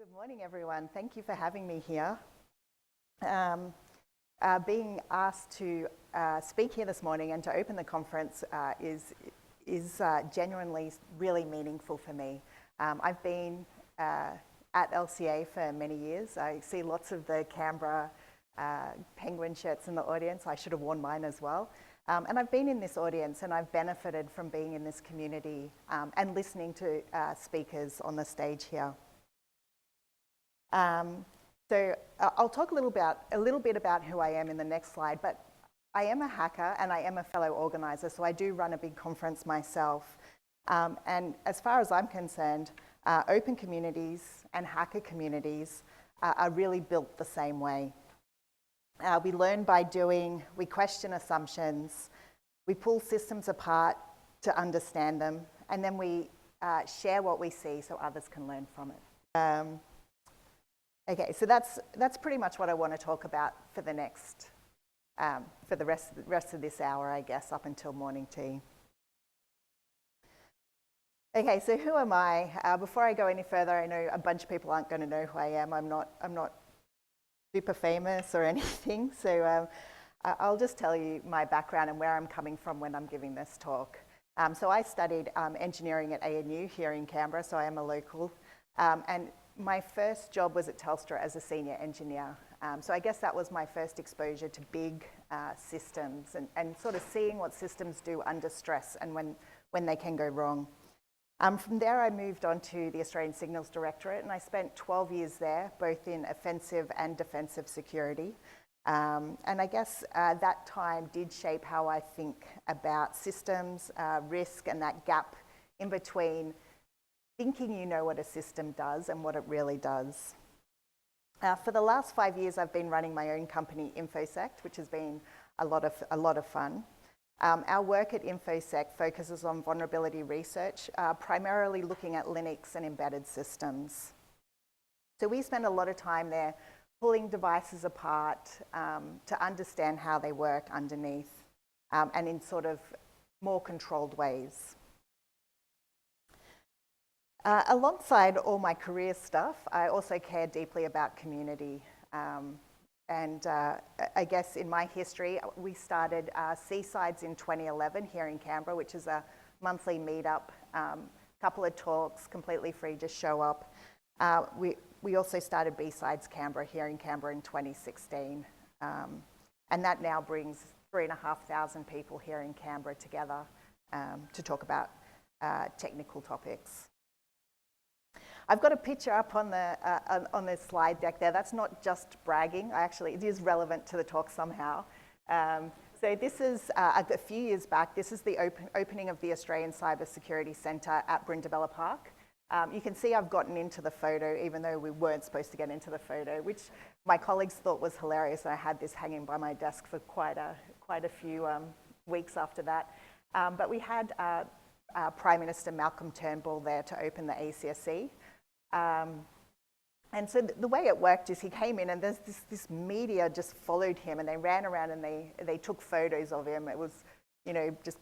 Good morning, everyone. Thank you for having me here. Being asked to speak here this morning and to open the conference is genuinely really meaningful for me. I've been at LCA for many years. I see lots of the Canberra penguin shirts in the audience. I should have worn mine as well. And I've been in this audience and I've benefited from being in this community and listening to speakers on the stage here. So I'll talk a little bit about who I am in the next slide, but I am a hacker and I am a fellow organizer, so I do run a big conference myself. And as far as I'm concerned, open communities and hacker communities are really built the same way. We learn by doing, we question assumptions, we pull systems apart to understand them, and then we share what we see so others can learn from it. Okay, so that's pretty much what I want to talk about for the next, for the rest of this hour, I guess, up until morning tea. Okay, so who am I? Before I go any further, I know a bunch of people aren't going to know who I am. I'm not super famous or anything, so I'll just tell you my background and where I'm coming from when I'm giving this talk. So I studied engineering at ANU here in Canberra, so I am a local, and my first job was at Telstra as a senior engineer. So I guess that was my first exposure to big systems and sort of seeing what systems do under stress and when they can go wrong. From there, I moved on to the Australian Signals Directorate, and I spent 12 years there, both in offensive and defensive security. And I guess that time did shape how I think about systems, risk, and that gap in between thinking you know what a system does and what it really does. For the last 5 years, I've been running my own company, InfoSec, which has been a lot of fun. Our work at InfoSec focuses on vulnerability research, primarily looking at Linux and embedded systems. So we spend a lot of time there pulling devices apart to understand how they work underneath and in sort of more controlled ways. Alongside all my career stuff, I also care deeply about community. I guess in my history, we started Seasides in 2011 here in Canberra, which is a monthly meetup, couple of talks, completely free, just show up. We also started B-Sides Canberra here in Canberra in 2016. And that now brings 3,500 people here in Canberra together to talk about technical topics. I've got a picture up on the slide deck there. That's not just bragging. It is relevant to the talk somehow. So this is a few years back. This is the opening of the Australian Cyber Security Centre at Brindabella Park. You can see I've gotten into the photo, even though we weren't supposed to get into the photo, which my colleagues thought was hilarious. And I had this hanging by my desk for quite a few weeks after that. But we had Prime Minister Malcolm Turnbull there to open the ACSC. And so the way it worked is he came in and there's this media just followed him and they ran around and they took photos of him. It was, just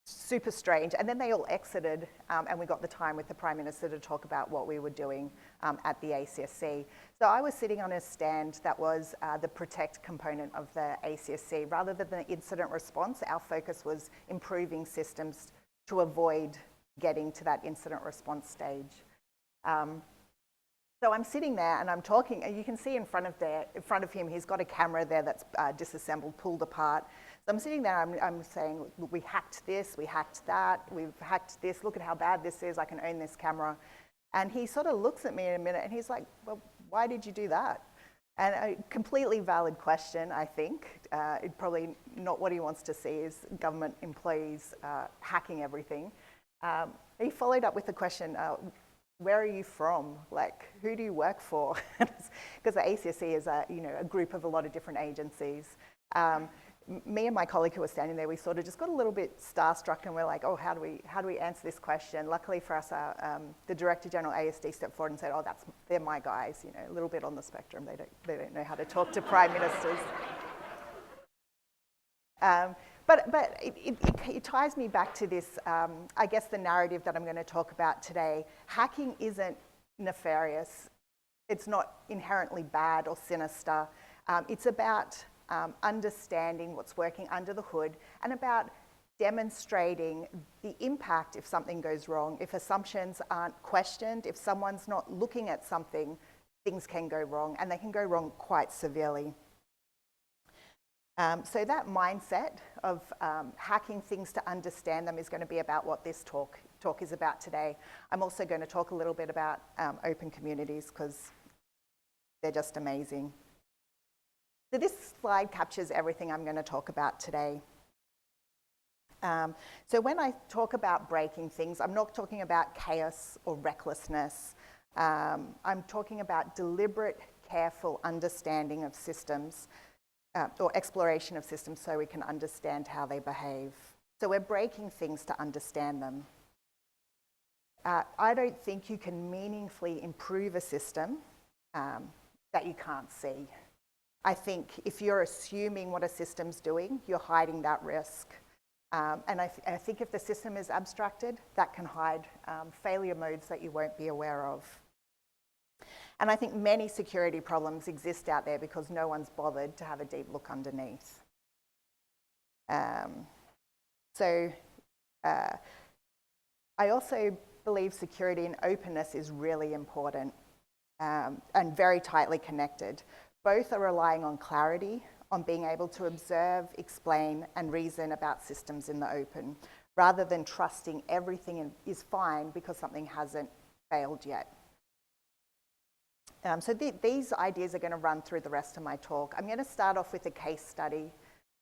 super strange. And then they all exited and we got the time with the Prime Minister to talk about what we were doing at the ACSC. So I was sitting on a stand that was the protect component of the ACSC. Rather than the incident response, our focus was improving systems to avoid getting to that incident response stage. So I'm sitting there and I'm talking, and you can see in front of him, he's got a camera there that's disassembled, pulled apart. So I'm sitting there, I'm saying, we hacked this, we hacked that, we've hacked this, look at how bad this is, I can own this camera. And he sort of looks at me in a minute and he's like, well, why did you do that? And a completely valid question, I think. Probably not what he wants to see is government employees hacking everything. He followed up with the question, where are you from? Like, who do you work for? Because the ACSC is a group of a lot of different agencies. Me and my colleague who was standing there, we sort of just got a little bit starstruck and we're like, oh, how do we answer this question? Luckily for us, the Director General ASD stepped forward and said, oh, they're my guys, a little bit on the spectrum. They don't know how to talk to prime ministers. But it ties me back to this, I guess, the narrative that I'm going to talk about today. Hacking isn't nefarious. it's not inherently bad or sinister. It's about understanding what's working under the hood and about demonstrating the impact if something goes wrong. If assumptions aren't questioned, if someone's not looking at something, things can go wrong, and they can go wrong quite severely. So that mindset of hacking things to understand them is going to be about what this talk is about today. I'm also going to talk a little bit about open communities because they're just amazing. So this slide captures everything I'm going to talk about today. So when I talk about breaking things, I'm not talking about chaos or recklessness. I'm talking about deliberate, careful understanding of systems or exploration of systems so we can understand how they behave. So we're breaking things to understand them. I don't think you can meaningfully improve a system that you can't see. I think if you're assuming what a system's doing, you're hiding that risk. And I think if the system is abstracted, that can hide failure modes that you won't be aware of. And I think many security problems exist out there because no one's bothered to have a deep look underneath. I also believe security and openness is really important and very tightly connected. Both are relying on clarity, on being able to observe, explain, and reason about systems in the open, rather than trusting everything is fine because something hasn't failed yet. So these ideas are going to run through the rest of my talk. I'm going to start off with a case study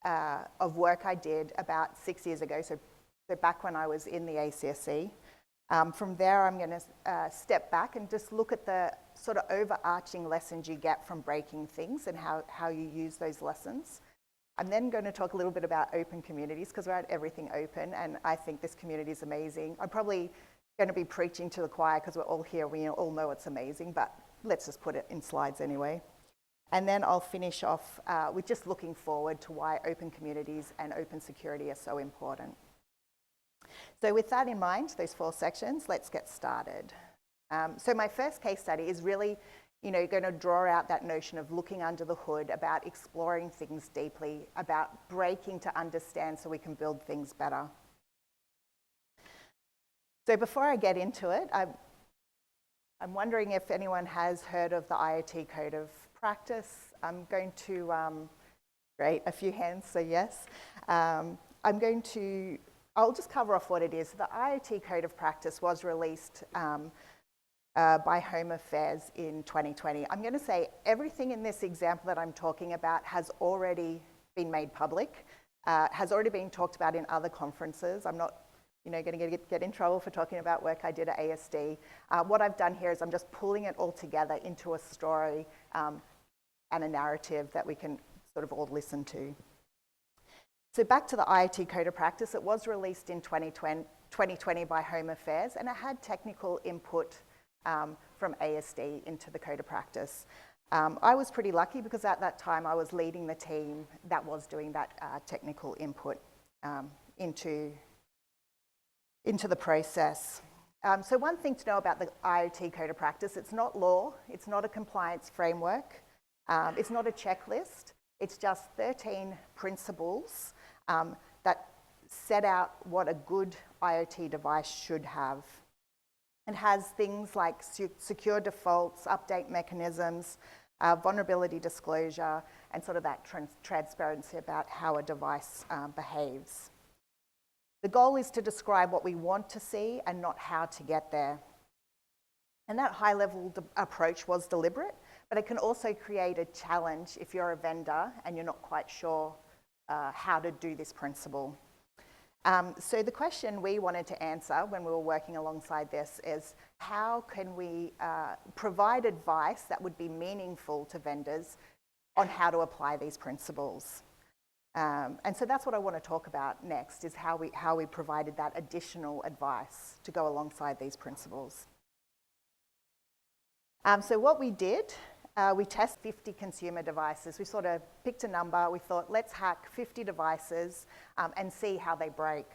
of work I did about 6 years ago, so back when I was in the ACSC. From there, I'm going to step back and just look at the sort of overarching lessons you get from breaking things and how you use those lessons. I'm then going to talk a little bit about open communities because we're at Everything Open, and I think this community is amazing. I'm probably going to be preaching to the choir because we're all here, we all know it's amazing, but let's just put it in slides anyway. And then I'll finish off with just looking forward to why open communities and open security are so important. So with that in mind, those 4 sections, let's get started. So my first case study is really, going to draw out that notion of looking under the hood, about exploring things deeply, about breaking to understand so we can build things better. So before I get into it, I'm wondering if anyone has heard of the IoT Code of Practice. I'm going to, great, a few hands, so yes. I'll just cover off what it is. The IoT Code of Practice was released by Home Affairs in 2020. I'm going to say everything in this example that I'm talking about has already been made public, has already been talked about in other conferences. I'm not going to get in trouble for talking about work I did at ASD. What I've done here is I'm just pulling it all together into a story and a narrative that we can sort of all listen to. So back to the IoT Code of Practice, it was released in 2020 by Home Affairs, and it had technical input from ASD into the Code of Practice. I was pretty lucky because at that time I was leading the team that was doing that technical input into the process. So one thing to know about the IoT Code of Practice, it's not law, it's not a compliance framework, it's not a checklist, it's just 13 principles that set out what a good IoT device should have. It has things like secure defaults, update mechanisms, vulnerability disclosure, and sort of that transparency about how a device behaves. The goal is to describe what we want to see and not how to get there. And that high-level approach was deliberate, but it can also create a challenge if you're a vendor and you're not quite sure how to do this principle. So the question we wanted to answer when we were working alongside this is, how can we provide advice that would be meaningful to vendors on how to apply these principles? And so that's what I want to talk about next, is how we provided that additional advice to go alongside these principles. So what we did, we tested 50 consumer devices. We sort of picked a number. We thought, let's hack 50 devices and see how they break.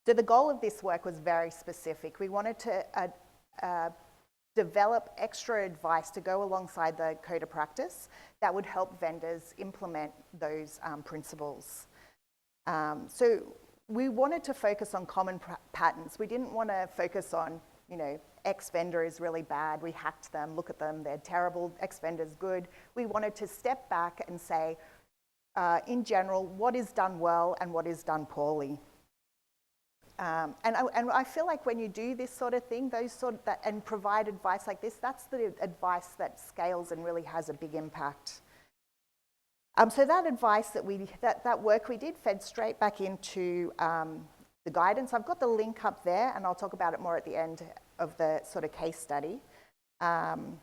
So the goal of this work was very specific. We wanted to develop extra advice to go alongside the code of practice that would help vendors implement those principles. So we wanted to focus on common patterns. We didn't want to focus on, you know, X vendor is really bad, we hacked them, look at them, they're terrible, X vendor's good. We wanted to step back and say, in general, what is done well and what is done poorly. And I feel like when you do this sort of thing, and provide advice like this, that's the advice that scales and really has a big impact. So that advice that work we did fed straight back into the guidance. I've got the link up there, and I'll talk about it more at the end of the sort of case study. And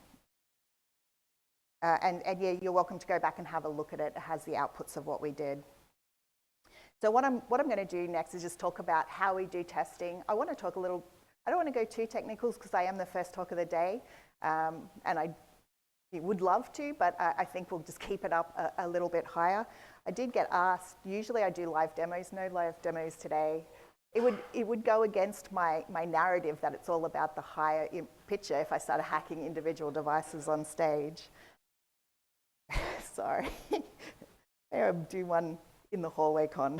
yeah, you're welcome to go back and have a look at it. It has the outputs of what we did. So what I'm going to do next is just talk about how we do testing. I want to talk a little, I don't want to go too technical because I am the first talk of the day, and I would love to, but I think we'll just keep it up a little bit higher. I did get asked, usually I do live demos, no live demos today. It would go against my narrative that it's all about the higher picture if I started hacking individual devices on stage. Sorry. I'll do one in the hallway con.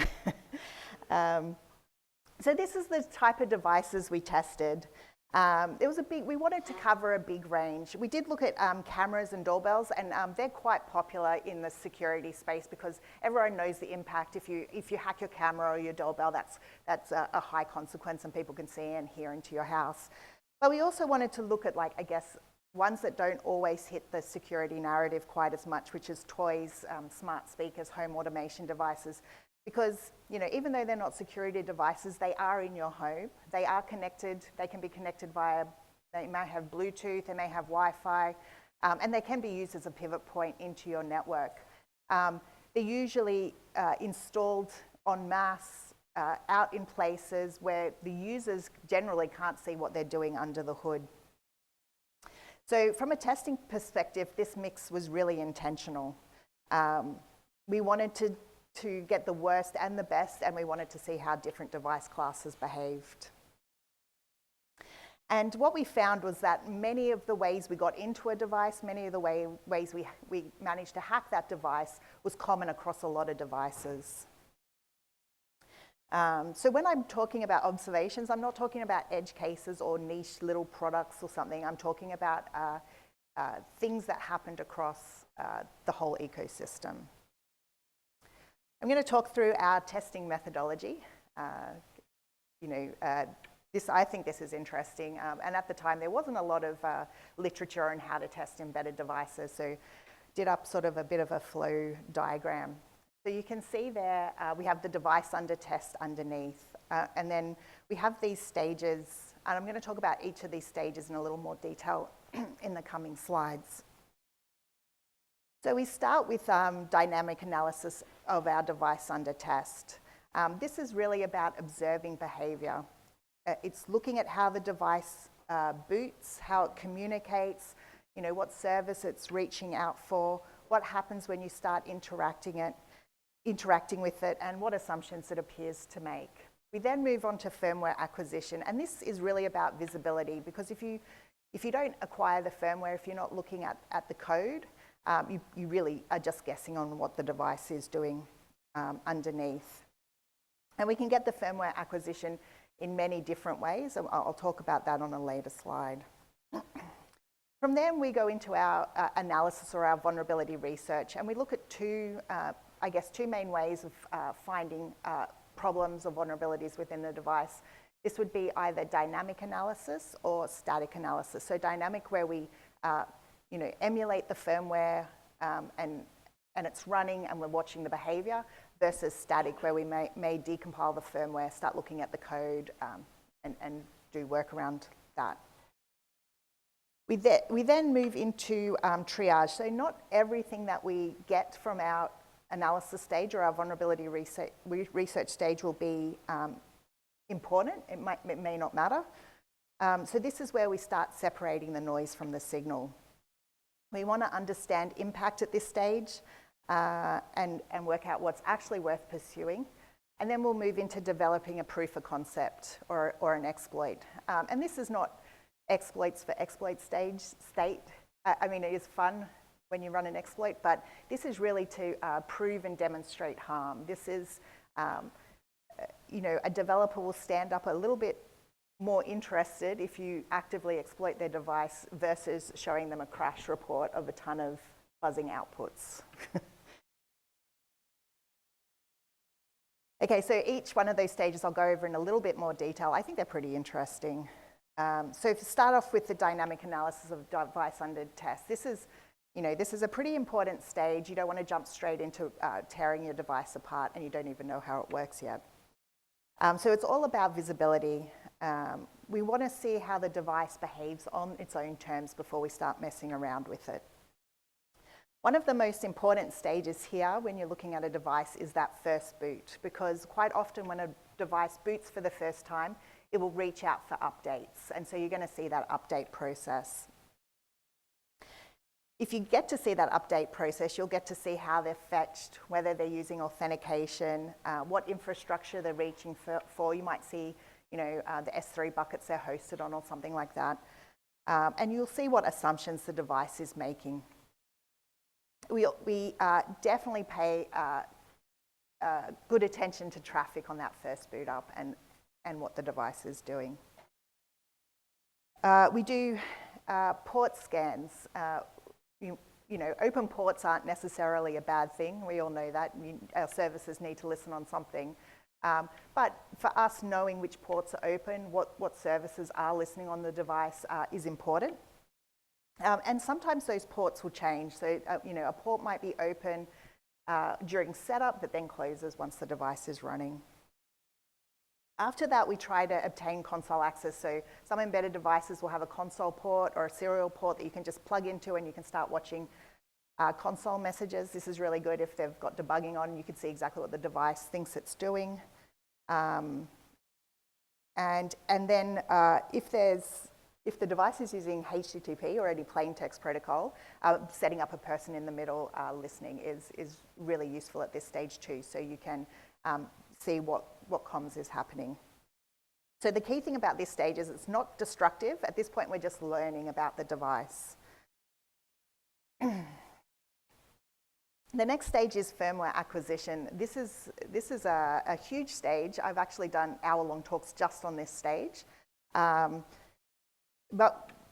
So this is the type of devices we tested. We wanted to cover a big range. We did look at cameras and doorbells, and they're quite popular in the security space because everyone knows the impact. If you hack your camera or your doorbell, that's a high consequence, and people can see and hear into your house. But we also wanted to look at, like, I guess, ones that don't always hit the security narrative quite as much, which is toys, smart speakers, home automation devices. Because, you know, even though they're not security devices, they are in your home. They are connected. They can be connected via, they may have Bluetooth, they may have Wi-Fi, and they can be used as a pivot point into your network. They're usually installed en masse out in places where the users generally can't see what they're doing under the hood. So from a testing perspective, this mix was really intentional. We wanted to get the worst and the best, and we wanted to see how different device classes behaved. And what we found was that many of the ways we got into a device, many of the ways we managed to hack that device was common across a lot of devices. So when I'm talking about observations, I'm not talking about edge cases or niche little products or something. I'm talking about things that happened across the whole ecosystem. I'm going to talk through our testing methodology. I think this is interesting. And at the time, there wasn't a lot of literature on how to test embedded devices. So did up sort of a bit of a flow diagram. So you can see there, we have the device under test underneath. And then we have these stages. And I'm going to talk about each of these stages in a little more detail in the coming slides. So we start with dynamic analysis of our device under test. This is really about observing behavior. It's looking at how the device boots, how it communicates, you know, what service it's reaching out for, what happens when you start interacting with it, and what assumptions it appears to make. We then move on to firmware acquisition, and this is really about visibility, because if you don't acquire the firmware, if you're not looking at the code, you really are just guessing on what the device is doing underneath. And we can get the firmware acquisition in many different ways. I'll talk about that on a later slide. From there, we go into our analysis or our vulnerability research, and we look at two main ways of finding problems or vulnerabilities within the device. This would be either dynamic analysis or static analysis. So dynamic, where we emulate the firmware and it's running and we're watching the behavior, versus static, where we may decompile the firmware, start looking at the code and do work around that. We then move into triage. So not everything that we get from our analysis stage or our vulnerability research stage will be important. It may not matter. So this is where we start separating the noise from the signal. We want to understand impact at this stage and work out what's actually worth pursuing. And then we'll move into developing a proof of concept or an exploit. And this is not exploits for exploit state. I mean, it is fun when you run an exploit, but this is really to prove and demonstrate harm. This is, a developer will stand up a little bit more interested if you actively exploit their device versus showing them a crash report of a ton of buzzing outputs. Okay, so each one of those stages I'll go over in a little bit more detail. I think they're pretty interesting. So to start off with the dynamic analysis of device under test, this is a pretty important stage. You don't want to jump straight into tearing your device apart and you don't even know how it works yet. So it's all about visibility. We want to see how the device behaves on its own terms before we start messing around with it. One of the most important stages here when you're looking at a device is that first boot, because quite often when a device boots for the first time, it will reach out for updates. And so you're going to see that update process. If you get to see that update process, you'll get to see how they're fetched, whether they're using authentication, what infrastructure they're reaching for. You might see, the S3 buckets they're hosted on or something like that. And you'll see what assumptions the device is making. We definitely pay good attention to traffic on that first boot up and what the device is doing. We do port scans. Open ports aren't necessarily a bad thing. We all know that. Our services need to listen on something. But for us, knowing which ports are open, what services are listening on the device is important. And sometimes those ports will change. So, a port might be open during setup, but then closes once the device is running. After that, we try to obtain console access. So some embedded devices will have a console port or a serial port that you can just plug into and you can start watching console messages. This is really good if they've got debugging on. You can see exactly what the device thinks it's doing. And then if the device is using HTTP or any plain text protocol, setting up a person in the middle listening is really useful at this stage too, so you can see what comms is happening. So the key thing about this stage is it's not destructive. At this point, we're just learning about the device. The next stage is firmware acquisition. This is a huge stage. I've actually done hour-long talks just on this stage. But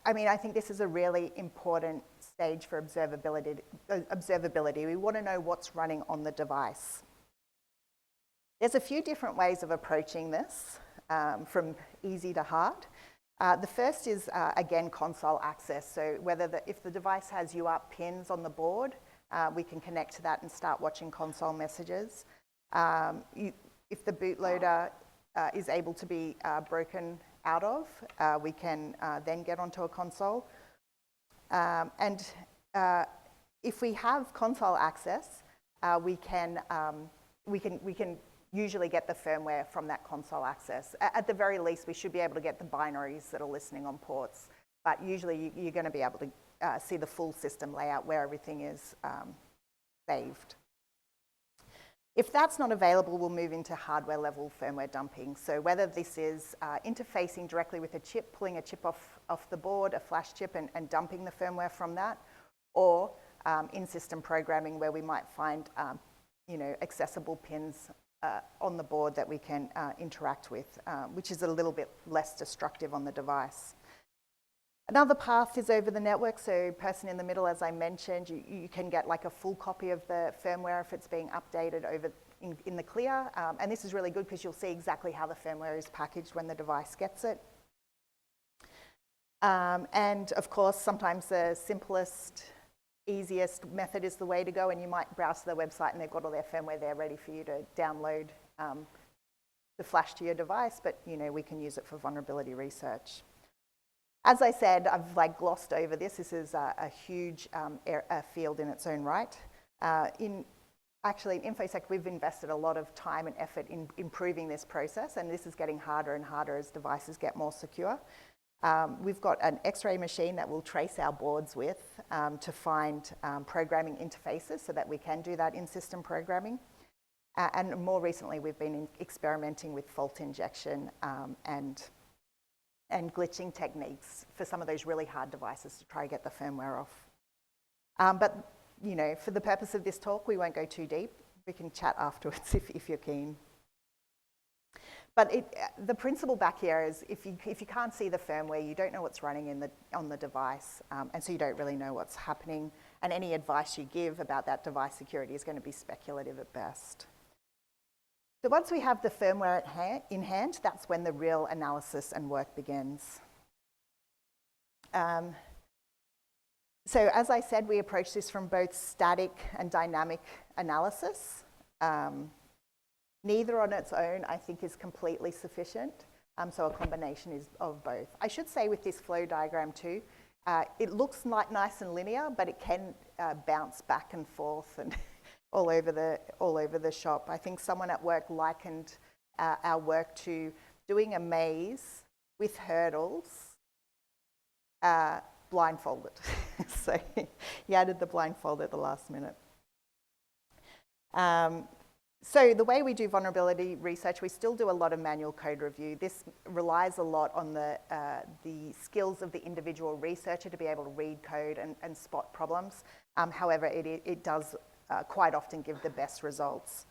I mean, I think this is a really important stage for observability. We want to know what's running on the device. There's a few different ways of approaching this, from easy to hard. The first is, again, console access. So if the device has UART pins on the board, we can connect to that and start watching console messages. If the bootloader is able to be broken out of, we can then get onto a console. And if we have console access, we can usually get the firmware from that console access. At the very least, we should be able to get the binaries that are listening on ports. But usually, you're going to be able to see the full system layout where everything is saved. If that's not available, we'll move into hardware-level firmware dumping. So whether this is interfacing directly with a chip, pulling a chip off the board, a flash chip, and dumping the firmware from that, or in-system programming where we might find accessible pins on the board that we can interact with, which is a little bit less destructive on the device. Another path is over the network. So person in the middle, as I mentioned, you can get like a full copy of the firmware if it's being updated over in the clear. And this is really good because you'll see exactly how the firmware is packaged when the device gets it. And of course, sometimes the simplest, easiest method is the way to go, and you might browse to their website and they've got all their firmware there ready for you to download the flash to your device, but we can use it for vulnerability research. As I said, I've glossed over this. This is a huge field in its own right. In InfoSec, we've invested a lot of time and effort in improving this process, and this is getting harder and harder as devices get more secure. We've got an X-ray machine that we'll trace our boards with to find programming interfaces so that we can do that in-system programming. And more recently, we've been experimenting with fault injection and and glitching techniques for some of those really hard devices to try to get the firmware off. But for the purpose of this talk, we won't go too deep. We can chat afterwards if you're keen. But the principle back here is if you can't see the firmware, you don't know what's running on the device, and so you don't really know what's happening, and any advice you give about that device security is going to be speculative at best. So once we have the firmware in hand, that's when the real analysis and work begins. So as I said, we approach this from both static and dynamic analysis. Neither on its own, I think, is completely sufficient. So a combination is of both. I should say with this flow diagram too, it looks like nice and linear, but it can bounce back and forth and all over the shop. I think someone at work likened our work to doing a maze with hurdles, blindfolded. So he added the blindfold at the last minute. So the way we do vulnerability research, we still do a lot of manual code review. This relies a lot on the skills of the individual researcher to be able to read code and spot problems. However, it does quite often give the best results.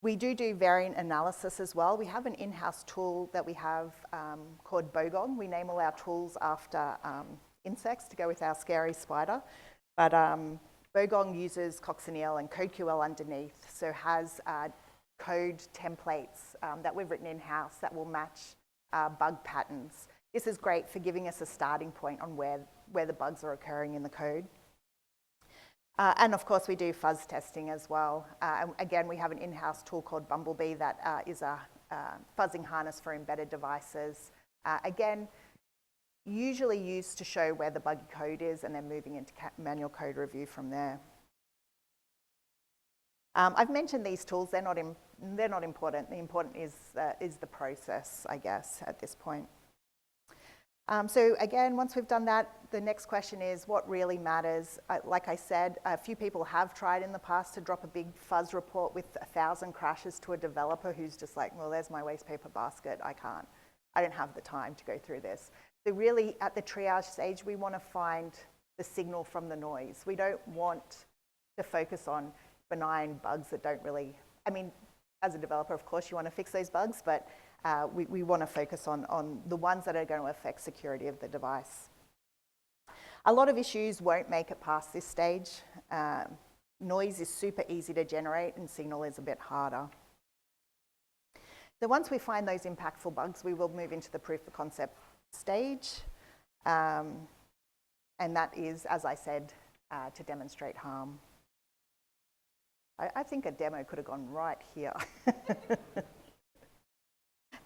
We do variant analysis as well. We have an in-house tool that we have called Bogong. We name all our tools after insects to go with our scary spider. But Bogong uses Coccineal and CodeQL underneath, so has code templates that we've written in-house that will match bug patterns. This is great for giving us a starting point on where the bugs are occurring in the code. And of course, we do fuzz testing as well. And again, we have an in-house tool called Bumblebee that is a fuzzing harness for embedded devices. Again, usually used to show where the buggy code is and then moving into manual code review from there. I've mentioned these tools, they're not important. The important is the process, I guess, at this point. So again, once we've done that, the next question is what really matters. Like I said, a few people have tried in the past to drop a big fuzz report with 1,000 crashes to a developer who's just like, well, there's my waste paper basket, I don't have the time to go through this. So really, at the triage stage, we want to find the signal from the noise. We don't want to focus on benign bugs that don't really, as a developer, of course, you want to fix those bugs, but we want to focus on the ones that are going to affect security of the device. A lot of issues won't make it past this stage. Noise is super easy to generate, and signal is a bit harder. So once we find those impactful bugs, we will move into the proof of concept stage, and that is, as I said, to demonstrate harm. I think a demo could have gone right here.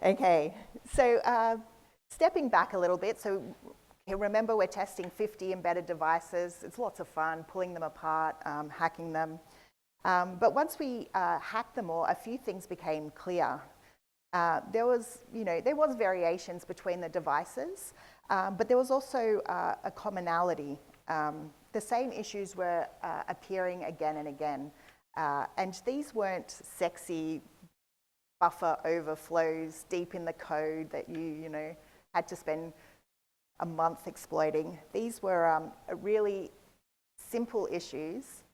Okay, so stepping back a little bit, so remember we're testing 50 embedded devices. It's lots of fun pulling them apart, hacking them. But once we hacked them all, a few things became clear. There was variations between the devices, but there was also a commonality. The same issues were appearing again and again, and these weren't sexy buffer overflows deep in the code that you had to spend a month exploiting. These were really simple issues,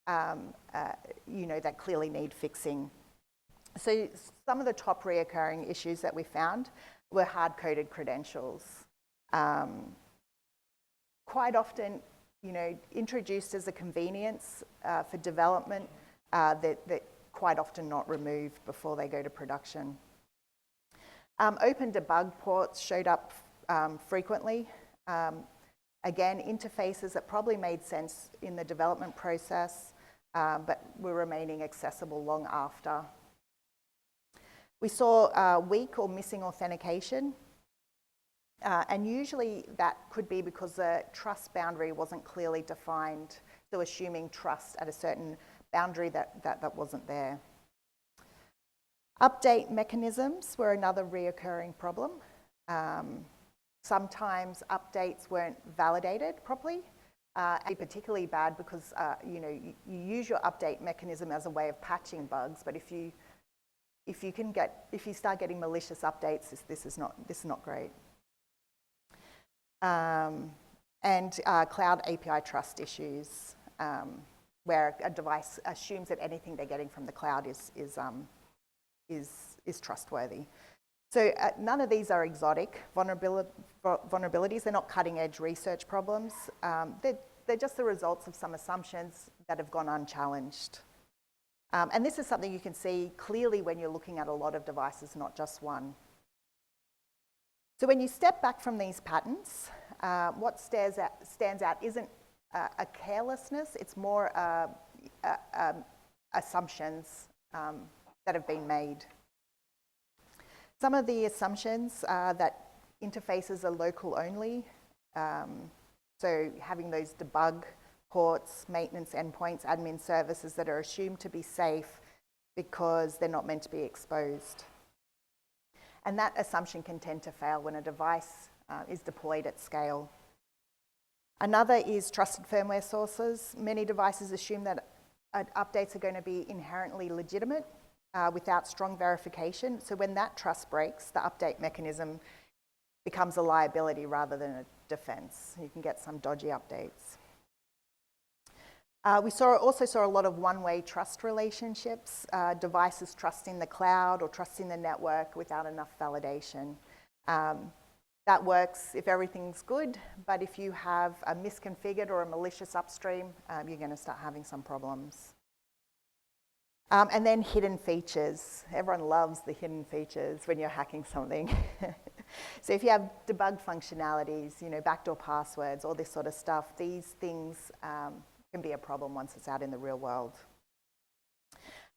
that clearly need fixing. So some of the top reoccurring issues that we found were hard-coded credentials. Quite often, introduced as a convenience for development that quite often not removed before they go to production. Open debug ports showed up frequently. Again, interfaces that probably made sense in the development process, but were remaining accessible long after. We saw weak or missing authentication, and usually that could be because the trust boundary wasn't clearly defined, so assuming trust at a certain boundary that wasn't there. Update mechanisms were another reoccurring problem. Sometimes updates weren't validated properly, and particularly bad because you use your update mechanism as a way of patching bugs, but if you start getting malicious updates, this is not great. and cloud API trust issues, where a device assumes that anything they're getting from the cloud is trustworthy. So none of these are exotic vulnerabilities. They're not cutting-edge research problems. They're just the results of some assumptions that have gone unchallenged. And this is something you can see clearly when you're looking at a lot of devices, not just one. So when you step back from these patterns, what stands out isn't a carelessness, it's more assumptions that have been made. Some of the assumptions are that interfaces are local only, so having those debug ports, maintenance endpoints, admin services that are assumed to be safe because they're not meant to be exposed. And that assumption can tend to fail when a device is deployed at scale. Another is trusted firmware sources. Many devices assume that updates are going to be inherently legitimate without strong verification. So when that trust breaks, the update mechanism becomes a liability rather than a defense. You can get some dodgy updates. We also saw a lot of one-way trust relationships, devices trusting the cloud or trusting the network without enough validation. That works if everything's good, but if you have a misconfigured or a malicious upstream, you're going to start having some problems. And then hidden features. Everyone loves the hidden features when you're hacking something. So if you have debug functionalities, backdoor passwords, all this sort of stuff, these things can be a problem once it's out in the real world.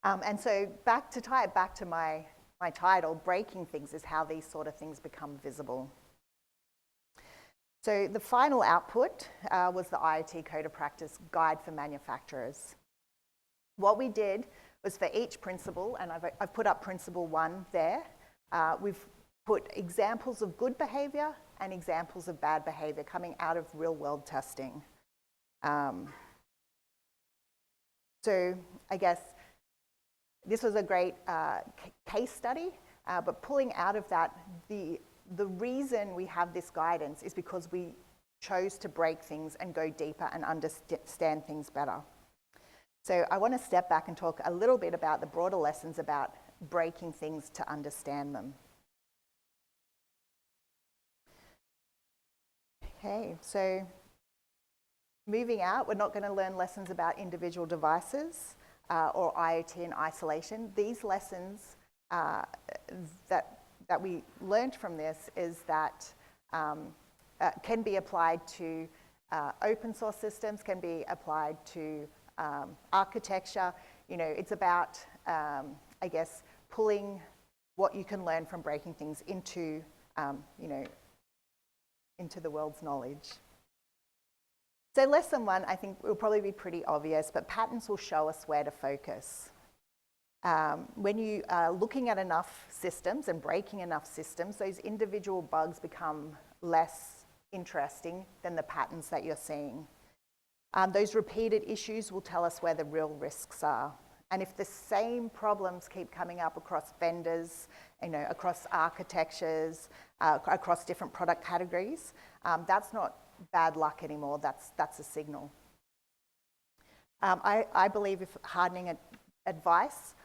And so to tie it back to my title, breaking things is how these sort of things become visible. So the final output was the IoT Code of Practice Guide for Manufacturers. What we did was for each principle, and I've put up principle 1 there, we've put examples of good behavior and examples of bad behavior coming out of real-world testing. So I guess this was a great case study, but pulling out of that, the reason we have this guidance is because we chose to break things and go deeper and understand things better. So I want to step back and talk a little bit about the broader lessons about breaking things to understand them. Okay, so moving out, we're not going to learn lessons about individual devices or IoT in isolation. These lessons that we learned from this is that can be applied to open source systems, can be applied to architecture. It's about, I guess, pulling what you can learn from breaking things into, into the world's knowledge. So lesson 1, I think, will probably be pretty obvious, but patterns will show us where to focus. When you are looking at enough systems and breaking enough systems, those individual bugs become less interesting than the patterns that you're seeing. Those repeated issues will tell us where the real risks are. And if the same problems keep coming up across vendors, across architectures, across different product categories, that's not bad luck anymore, that's a signal. I believe if hardening advice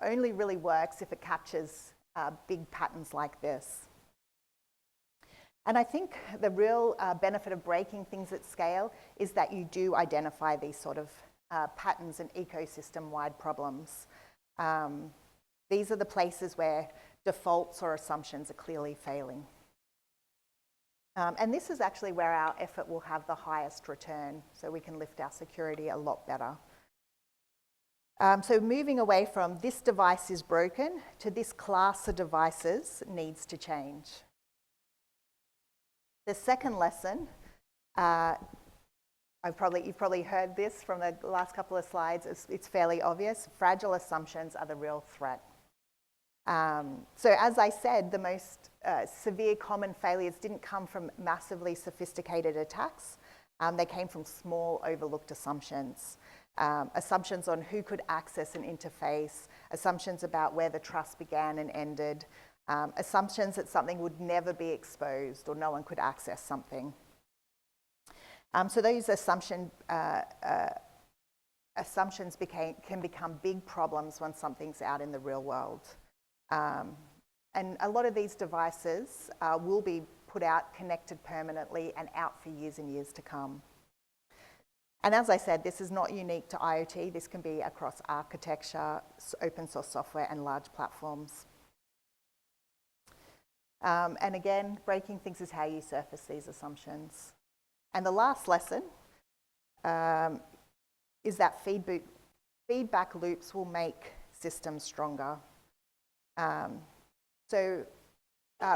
only really works if it captures big patterns like this. And I think the real benefit of breaking things at scale is that you do identify these sort of patterns and ecosystem-wide problems. These are the places where defaults or assumptions are clearly failing. And this is actually where our effort will have the highest return, so we can lift our security a lot better. So moving away from this device is broken to this class of devices needs to change. The second lesson, you've probably heard this from the last couple of slides, it's fairly obvious. Fragile assumptions are the real threat. So as I said, the most severe common failures didn't come from massively sophisticated attacks. They came from small overlooked assumptions. Assumptions on who could access an interface, assumptions about where the trust began and ended, assumptions that something would never be exposed or no one could access something. So those assumptions can become big problems when something's out in the real world. And a lot of these devices will be put out, connected permanently, and out for years and years to come. And as I said, this is not unique to IoT. This can be across architecture, open source software, and large platforms. And again, breaking things is how you surface these assumptions. And the last lesson is that feedback loops will make systems stronger.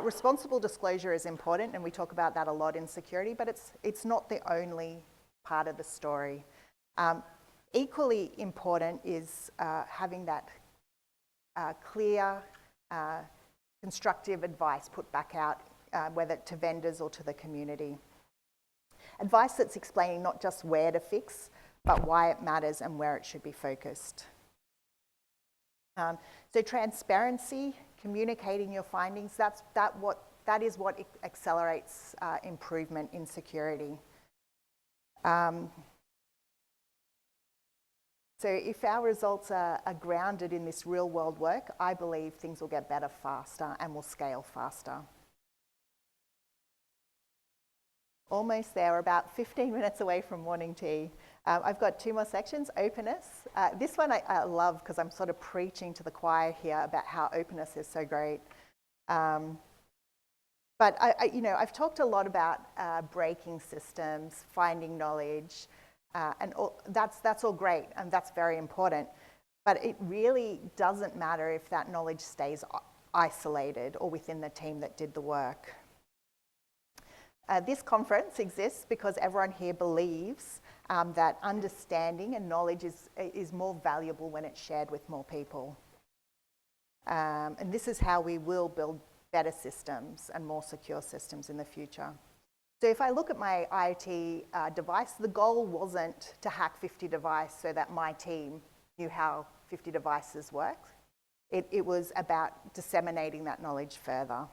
Responsible disclosure is important, and we talk about that a lot in security, but it's not the only part of the story. Equally important is having that clear, constructive advice put back out, whether to vendors or to the community. Advice that's explaining not just where to fix, but why it matters and where it should be focused. So transparency, communicating your findings, that is what accelerates improvement in security. So if our results are grounded in this real world work, I believe things will get better faster and will scale faster. Almost there, we're about 15 minutes away from morning tea. I've got 2 more sections. Openness. This one I love because I'm sort of preaching to the choir here about how openness is so great. But I've talked a lot about breaking systems, finding knowledge, and that's all great, and that's very important. But it really doesn't matter if that knowledge stays isolated or within the team that did the work. This conference exists because everyone here believes that understanding and knowledge is more valuable when it's shared with more people. And this is how we will build better systems and more secure systems in the future. So if I look at my IoT device, the goal wasn't to hack 50 devices so that my team knew how 50 devices work. It was about disseminating that knowledge further.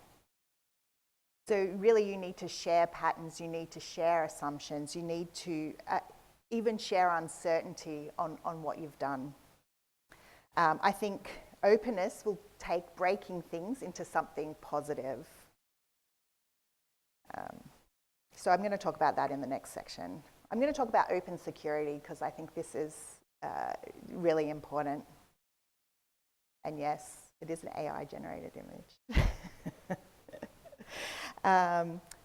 So really you need to share patterns, you need to share assumptions, you need to even share uncertainty on what you've done. I think openness will take breaking things into something positive. So I'm going to talk about that in the next section. I'm going to talk about open security because I think this is really important. And yes, it is an AI-generated image.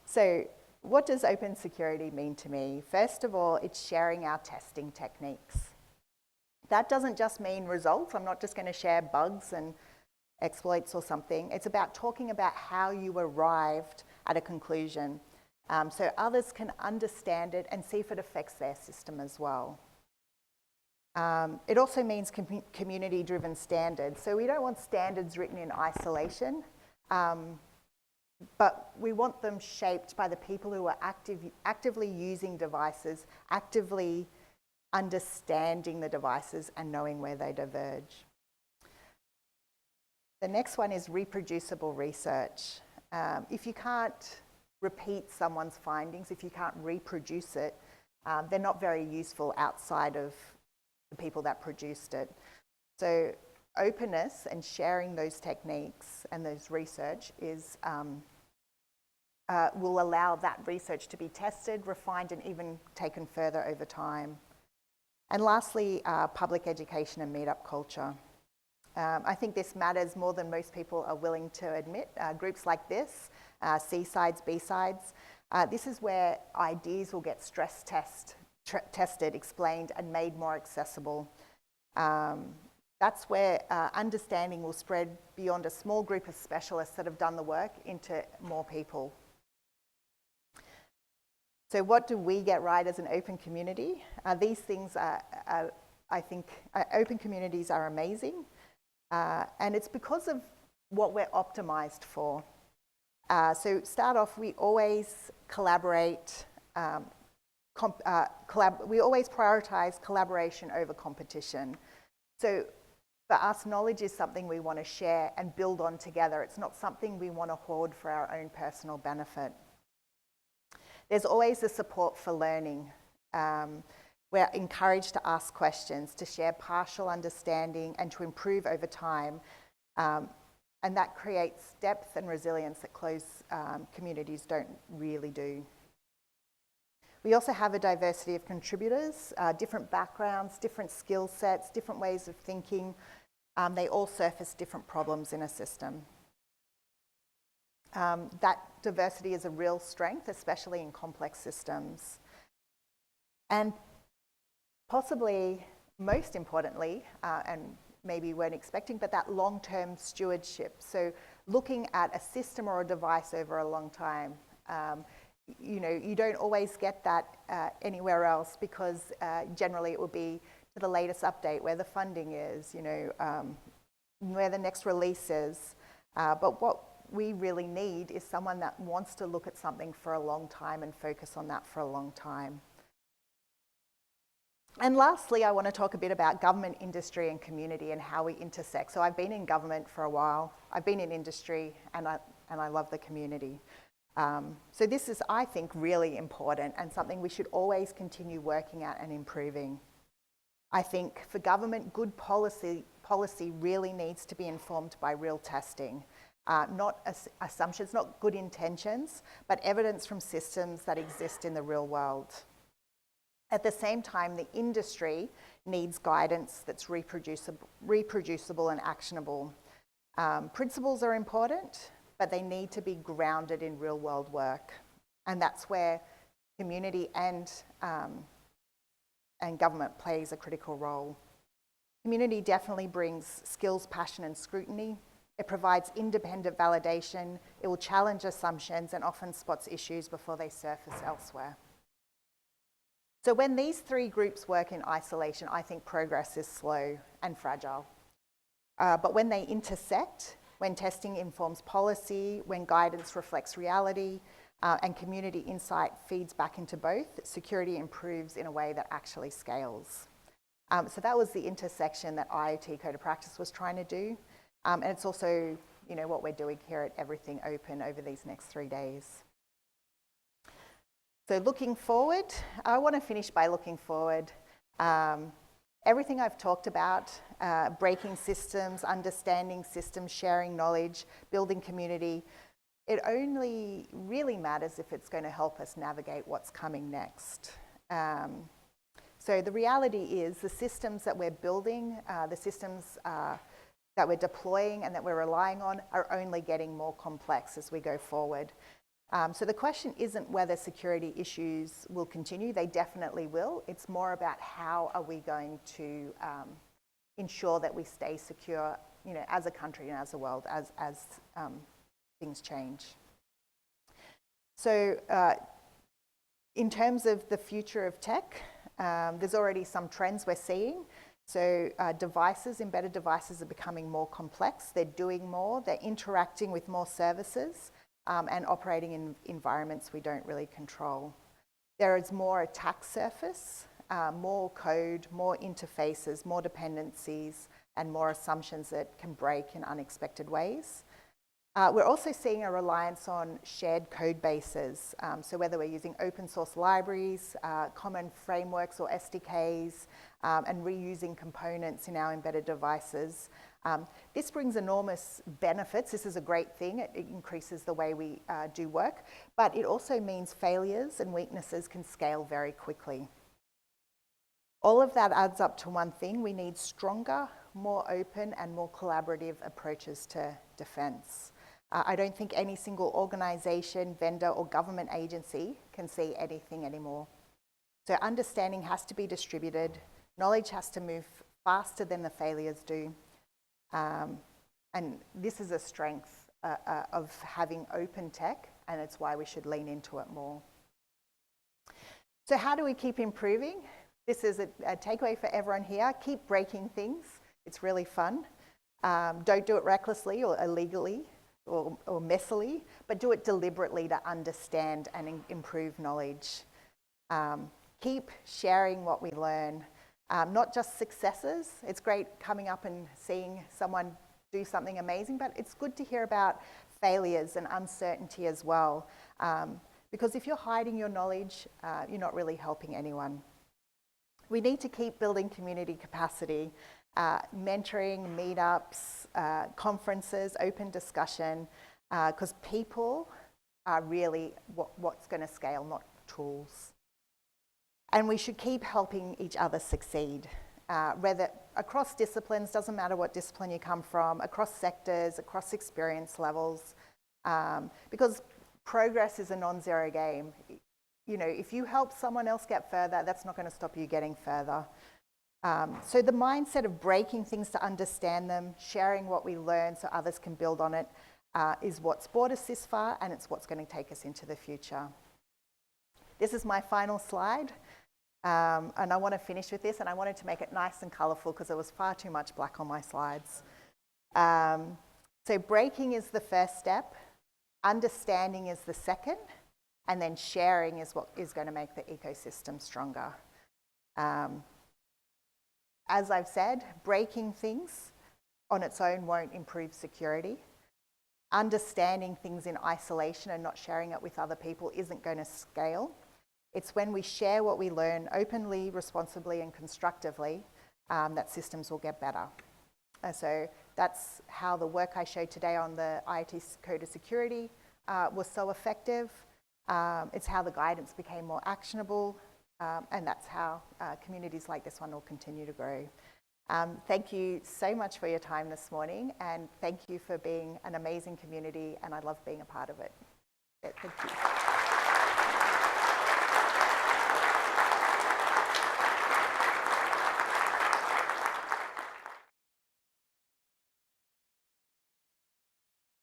So what does open security mean to me? First of all, it's sharing our testing techniques. That doesn't just mean results. I'm not just going to share bugs and exploits or something. It's about talking about how you arrived at a conclusion so others can understand it and see if it affects their system as well. It also means community-driven standards. So we don't want standards written in isolation, but we want them shaped by the people who are actively using devices, actively understanding the devices and knowing where they diverge. The next one is reproducible research. If you can't repeat someone's findings, if you can't reproduce it, they're not very useful outside of the people that produced it. So openness and sharing those techniques and those research is will allow that research to be tested, refined, and even taken further over time. And lastly, public education and meetup culture. I think this matters more than most people are willing to admit. Groups like this, C-sides, B-sides, this is where ideas will get stress tested, explained, and made more accessible. That's where understanding will spread beyond a small group of specialists that have done the work into more people. So what do we get right as an open community? These things I think open communities are amazing. And it's because of what we're optimized for. So start off, we always collaborate, we always prioritize collaboration over competition. So For us, knowledge is something we want to share and build on together. It's not something we want to hoard for our own personal benefit. There's always the support for learning. We're encouraged to ask questions, to share partial understanding, and to improve over time. And that creates depth and resilience that closed communities don't really do. We also have a diversity of contributors, different backgrounds, different skill sets, different ways of thinking. They all surface different problems in a system. That diversity is a real strength, especially in complex systems. And possibly most importantly, and maybe you weren't expecting, but that long-term stewardship. So looking at a system or a device over a long time. You don't always get that anywhere else, because generally it will be to the latest update, where the funding is, where the next release is. But what we really need is someone that wants to look at something for a long time and focus on that for a long time. And lastly, I want to talk a bit about government, industry, and community and how we intersect. So I've been in government for a while, I've been in industry, and I love the community. So this is, I think, really important and something we should always continue working at and improving. I think for government, good policy really needs to be informed by real testing. Not assumptions, not good intentions, but evidence from systems that exist in the real world. At the same time, the industry needs guidance that's reproducible and actionable. Principles are important, but they need to be grounded in real world work. And that's where community and government plays a critical role. Community definitely brings skills, passion, and scrutiny. It provides independent validation. It will challenge assumptions and often spots issues before they surface elsewhere. So when these three groups work in isolation, I think progress is slow and fragile. But when they intersect, when testing informs policy, when guidance reflects reality, and community insight feeds back into both, security improves in a way that actually scales. So that was the intersection that IoT Code of Practice was trying to do. And it's also, what we're doing here at Everything Open over these next 3 days. So looking forward, I want to finish by looking forward. Everything I've talked about, breaking systems, understanding systems, sharing knowledge, building community, it only really matters if it's going to help us navigate what's coming next. So the reality is the systems that we're building, the systems that we're deploying and that we're relying on are only getting more complex as we go forward. So the question isn't whether security issues will continue, they definitely will. It's more about how are we going to ensure that we stay secure, as a country and as a world, as things change. So in terms of the future of tech, there's already some trends we're seeing. So embedded devices are becoming more complex, they're doing more, they're interacting with more services, and operating in environments we don't really control. There is more attack surface, more code, more interfaces, more dependencies, and more assumptions that can break in unexpected ways. We're also seeing a reliance on shared code bases. So whether we're using open source libraries, common frameworks or SDKs, and reusing components in our embedded devices. This brings enormous benefits. This is a great thing. It increases the way we do work, but it also means failures and weaknesses can scale very quickly. All of that adds up to one thing. We need stronger, more open, and more collaborative approaches to defense. I don't think any single organization, vendor, or government agency can see anything anymore. So understanding has to be distributed. Knowledge has to move faster than the failures do. And this is a strength of having open tech, and it's why we should lean into it more. So how do we keep improving? This is a takeaway for everyone here. Keep breaking things. It's really fun. Don't do it recklessly or illegally or messily, but do it deliberately to understand and improve knowledge. Keep sharing what we learn. not just successes. It's great coming up and seeing someone do something amazing, but it's good to hear about failures and uncertainty as well. Because if you're hiding your knowledge, you're not really helping anyone. We need to keep building community capacity, mentoring, meetups, conferences, open discussion, because people are really what's going to scale, not tools. And we should keep helping each other succeed, whether across disciplines, doesn't matter what discipline you come from, across sectors, across experience levels, because progress is a non-zero game. You know, if you help someone else get further, that's not going to stop you getting further. So the mindset of breaking things to understand them, sharing what we learn so others can build on it, is what's brought us this far, and it's what's going to take us into the future. This is my final slide, and I want to finish with this, and I wanted to make it nice and colourful because there was far too much black on my slides. So breaking is the first step, understanding is the second, and then sharing is what is going to make the ecosystem stronger. As I've said, breaking things on its own won't improve security. Understanding things in isolation and not sharing it with other people isn't going to scale. It's when we share what we learn openly, responsibly, and constructively that systems will get better. So that's how the work I showed today on the IoT code of security was so effective. It's how the guidance became more actionable, and that's how communities like this one will continue to grow. Thank you so much for your time this morning, and thank you for being an amazing community, and I love being a part of it. Thank you.